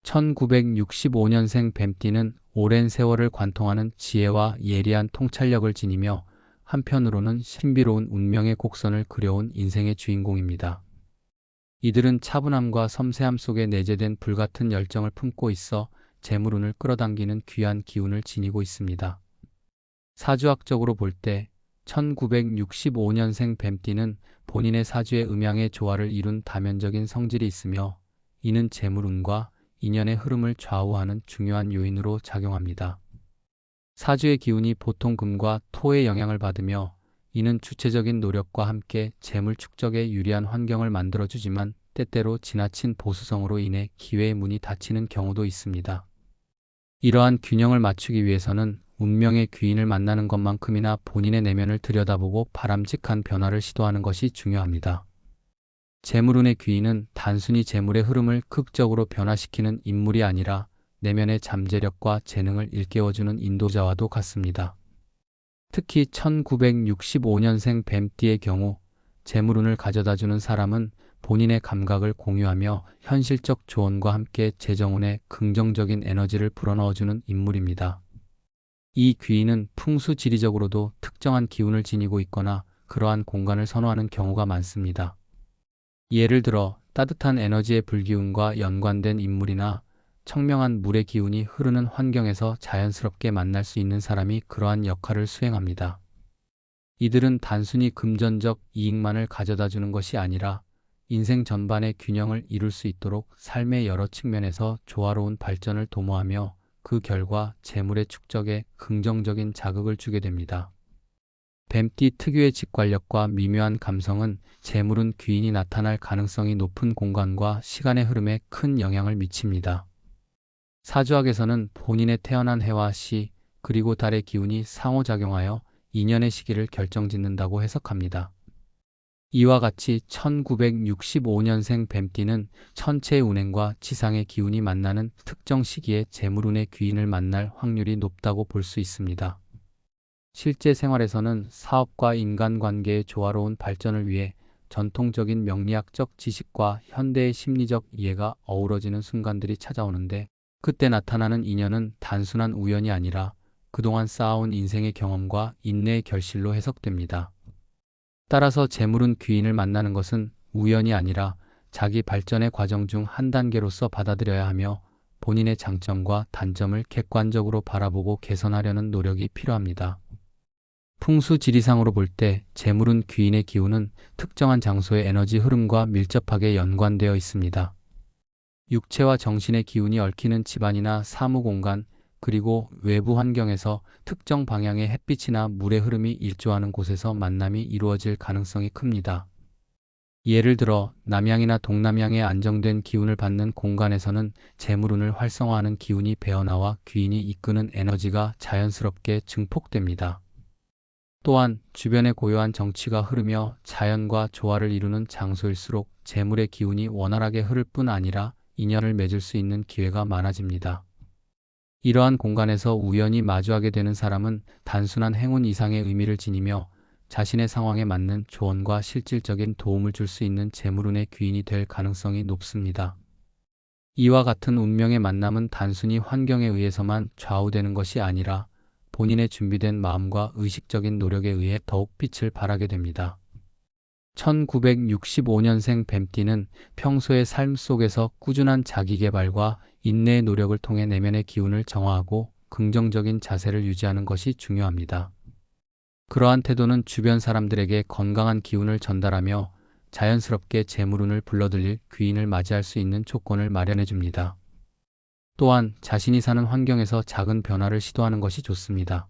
1965년생 뱀띠는 오랜 세월을 관통하는 지혜와 예리한 통찰력을 지니며 한편으로는 신비로운 운명의 곡선을 그려온 인생의 주인공입니다. 이들은 차분함과 섬세함 속에 내재된 불같은 열정을 품고 있어 재물운을 끌어당기는 귀한 기운을 지니고 있습니다. 사주학적으로 볼 때 1965년생 뱀띠는 본인의 사주의 음양의 조화를 이룬 다면적인 성질이 있으며 이는 재물운과 인연의 흐름을 좌우하는 중요한 요인으로 작용합니다. 사주의 기운이 보통 금과 토의 영향을 받으며 이는 주체적인 노력과 함께 재물 축적에 유리한 환경을 만들어주지만 때때로 지나친 보수성으로 인해 기회의 문이 닫히는 경우도 있습니다. 이러한 균형을 맞추기 위해서는 운명의 귀인을 만나는 것만큼이나 본인의 내면을 들여다보고 바람직한 변화를 시도하는 것이 중요합니다. 재물운의 귀인은 단순히 재물의 흐름을 극적으로 변화시키는 인물이 아니라 내면의 잠재력과 재능을 일깨워주는 인도자와도 같습니다. 특히 1965년생 뱀띠의 경우 재물운을 가져다주는 사람은 본인의 감각을 공유하며 현실적 조언과 함께 재정운에 긍정적인 에너지를 불어넣어주는 인물입니다. 이 귀인은 풍수지리적으로도 특정한 기운을 지니고 있거나 그러한 공간을 선호하는 경우가 많습니다. 예를 들어 따뜻한 에너지의 불기운과 연관된 인물이나 청명한 물의 기운이 흐르는 환경에서 자연스럽게 만날 수 있는 사람이 그러한 역할을 수행합니다. 이들은 단순히 금전적 이익만을 가져다 주는 것이 아니라 인생 전반의 균형을 이룰 수 있도록 삶의 여러 측면에서 조화로운 발전을 도모하며 그 결과 재물의 축적에 긍정적인 자극을 주게 됩니다. 뱀띠 특유의 직관력과 미묘한 감성은 재물운 귀인이 나타날 가능성이 높은 공간과 시간의 흐름에 큰 영향을 미칩니다. 사주학에서는 본인의 태어난 해와 시 그리고 달의 기운이 상호작용하여 인연의 시기를 결정짓는다고 해석합니다. 이와 같이 1965년생 뱀띠는 천체의 운행과 지상의 기운이 만나는 특정 시기에 재물운의 귀인을 만날 확률이 높다고 볼 수 있습니다. 실제 생활에서는 사업과 인간관계의 조화로운 발전을 위해 전통적인 명리학적 지식과 현대의 심리적 이해가 어우러지는 순간들이 찾아오는데 그때 나타나는 인연은 단순한 우연이 아니라 그동안 쌓아온 인생의 경험과 인내의 결실로 해석됩니다. 따라서 재물운 귀인을 만나는 것은 우연이 아니라 자기 발전의 과정 중 한 단계로서 받아들여야 하며 본인의 장점과 단점을 객관적으로 바라보고 개선하려는 노력이 필요합니다. 풍수지리상으로 볼 때 재물운 귀인의 기운은 특정한 장소의 에너지 흐름과 밀접하게 연관되어 있습니다. 육체와 정신의 기운이 얽히는 집안이나 사무공간, 그리고 외부 환경에서 특정 방향의 햇빛이나 물의 흐름이 일조하는 곳에서 만남이 이루어질 가능성이 큽니다. 예를 들어 남향이나 동남향의 안정된 기운을 받는 공간에서는 재물운을 활성화하는 기운이 배어나와 귀인이 이끄는 에너지가 자연스럽게 증폭됩니다. 또한 주변에 고요한 정취가 흐르며 자연과 조화를 이루는 장소일수록 재물의 기운이 원활하게 흐를 뿐 아니라 인연을 맺을 수 있는 기회가 많아집니다. 이러한 공간에서 우연히 마주하게 되는 사람은 단순한 행운 이상의 의미를 지니며 자신의 상황에 맞는 조언과 실질적인 도움을 줄 수 있는 재물운의 귀인이 될 가능성이 높습니다. 이와 같은 운명의 만남은 단순히 환경에 의해서만 좌우되는 것이 아니라 본인의 준비된 마음과 의식적인 노력에 의해 더욱 빛을 발하게 됩니다. 1965년생 뱀띠는 평소의 삶 속에서 꾸준한 자기개발과 인내의 노력을 통해 내면의 기운을 정화하고 긍정적인 자세를 유지하는 것이 중요합니다. 그러한 태도는 주변 사람들에게 건강한 기운을 전달하며 자연스럽게 재물운을 불러들일 귀인을 맞이할 수 있는 조건을 마련해 줍니다. 또한 자신이 사는 환경에서 작은 변화를 시도하는 것이 좋습니다.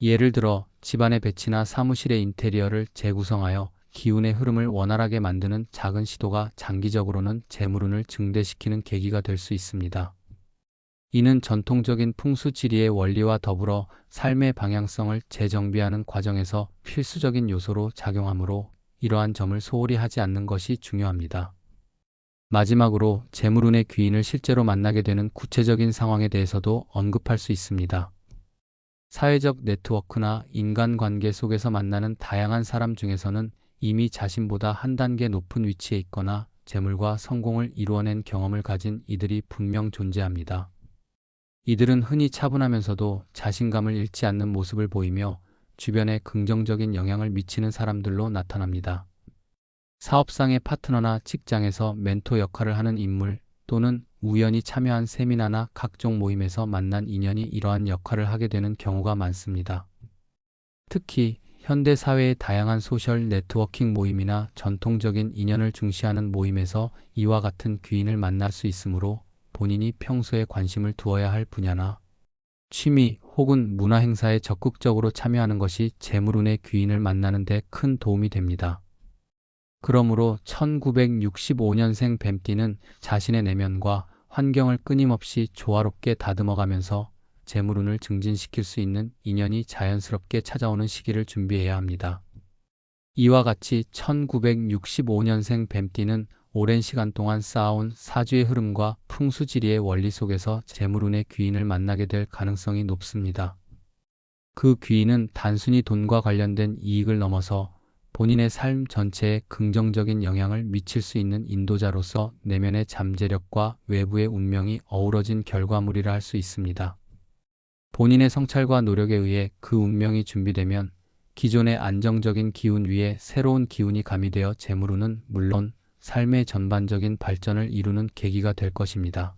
예를 들어 집안의 배치나 사무실의 인테리어를 재구성하여 기운의 흐름을 원활하게 만드는 작은 시도가 장기적으로는 재물운을 증대시키는 계기가 될 수 있습니다. 이는 전통적인 풍수지리의 원리와 더불어 삶의 방향성을 재정비하는 과정에서 필수적인 요소로 작용하므로 이러한 점을 소홀히 하지 않는 것이 중요합니다. 마지막으로 재물운의 귀인을 실제로 만나게 되는 구체적인 상황에 대해서도 언급할 수 있습니다. 사회적 네트워크나 인간관계 속에서 만나는 다양한 사람 중에서는 이미 자신보다 한 단계 높은 위치에 있거나 재물과 성공을 이루어낸 경험을 가진 이들이 분명 존재합니다. 이들은 흔히 차분하면서도 자신감을 잃지 않는 모습을 보이며 주변에 긍정적인 영향을 미치는 사람들로 나타납니다. 사업상의 파트너나 직장에서 멘토 역할을 하는 인물 또는 우연히 참여한 세미나나 각종 모임에서 만난 인연이 이러한 역할을 하게 되는 경우가 많습니다. 특히 현대 사회의 다양한 소셜 네트워킹 모임이나 전통적인 인연을 중시하는 모임에서 이와 같은 귀인을 만날 수 있으므로 본인이 평소에 관심을 두어야 할 분야나 취미 혹은 문화 행사에 적극적으로 참여하는 것이 재물운의 귀인을 만나는 데 큰 도움이 됩니다. 그러므로 1965년생 뱀띠는 자신의 내면과 환경을 끊임없이 조화롭게 다듬어가면서 재물운을 증진시킬 수 있는 인연이 자연스럽게 찾아오는 시기를 준비해야 합니다. 이와 같이 1965년생 뱀띠는 오랜 시간 동안 쌓아온 사주의 흐름과 풍수지리의 원리 속에서 재물운의 귀인을 만나게 될 가능성이 높습니다. 그 귀인은 단순히 돈과 관련된 이익을 넘어서 본인의 삶 전체에 긍정적인 영향을 미칠 수 있는 인도자로서 내면의 잠재력과 외부의 운명이 어우러진 결과물이라 할 수 있습니다. 본인의 성찰과 노력에 의해 그 운명이 준비되면 기존의 안정적인 기운 위에 새로운 기운이 가미되어 재물운은 물론 삶의 전반적인 발전을 이루는 계기가 될 것입니다.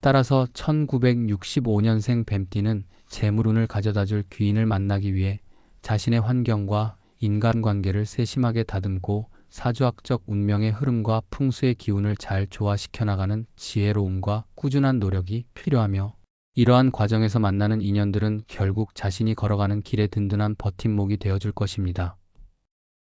따라서 1965년생 뱀띠는 재물운을 가져다줄 귀인을 만나기 위해 자신의 환경과 인간관계를 세심하게 다듬고 사주학적 운명의 흐름과 풍수의 기운을 잘 조화시켜 나가는 지혜로움과 꾸준한 노력이 필요하며 이러한 과정에서 만나는 인연들은 결국 자신이 걸어가는 길에 든든한 버팀목이 되어줄 것입니다.